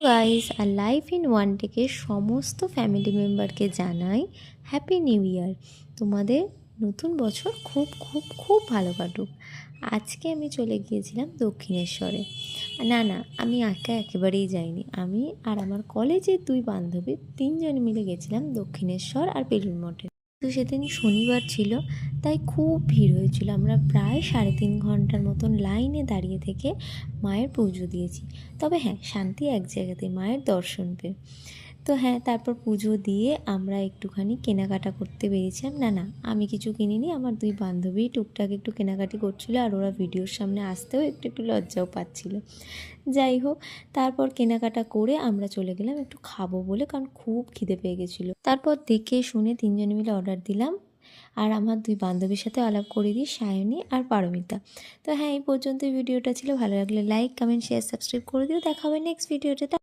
Guys, আর life in one থেকে সমস্ত ফ্যামিলি মেম্বারকে জানাই হ্যাপি নিউ ইয়ার। তোমাদের নতুন বছর খুব খুব খুব ভালো কাটুক। আজকে আমি চলে গিয়েছিলাম দক্ষিণেশ্বরে। না না, আমি একা একেবারেই যাইনি। আমি আর আমার কলেজের দুই বান্ধবী তিনজন মিলে গেছিলাম দক্ষিণেশ্বর আর বেলুড় মঠে। তো সেদিন শনিবার ছিল, তাই খুব ভিড় হয়েছিল। আমরা প্রায় 3.5 ঘন্টার মতন লাইনে দাঁড়িয়ে থেকে মায়ের পুজো দিয়েছি। তবে হ্যাঁ, শান্তি এক জায়গাতে, মায়ের দর্শন পেয়ে। তো হ্যাঁ, তারপর পুজো দিয়ে আমরা একটুখানি কেনাকাটা করতে বেরিয়েছিলাম। না না, আমি কিছু কিনিনি, আমার দুই বান্ধবী টুকটাক একটু কেনাকাটি করছিল, আর ওরা ভিডিওর সামনে আসতেও একটু একটু লজ্জাও পাচ্ছিল। যাই হোক, তারপর কেনাকাটা করে আমরা চলে গেলাম একটু খাবো বলে, কারণ খুব খিদে পেয়ে গেছিলো। তারপর দেখে শুনে তিনজনে মিলে অর্ডার দিলাম, আর আমার দুই বান্ধবীর সাথে আলাপ করে দিই, সায়নী আর পারমিতা। তো হ্যাঁ, এই পর্যন্ত ভিডিওটা ছিল। ভালো লাগলে লাইক, কমেন্ট, শেয়ার, সাবস্ক্রাইব করে দিও। দেখা হবে নেক্সট ভিডিওতে।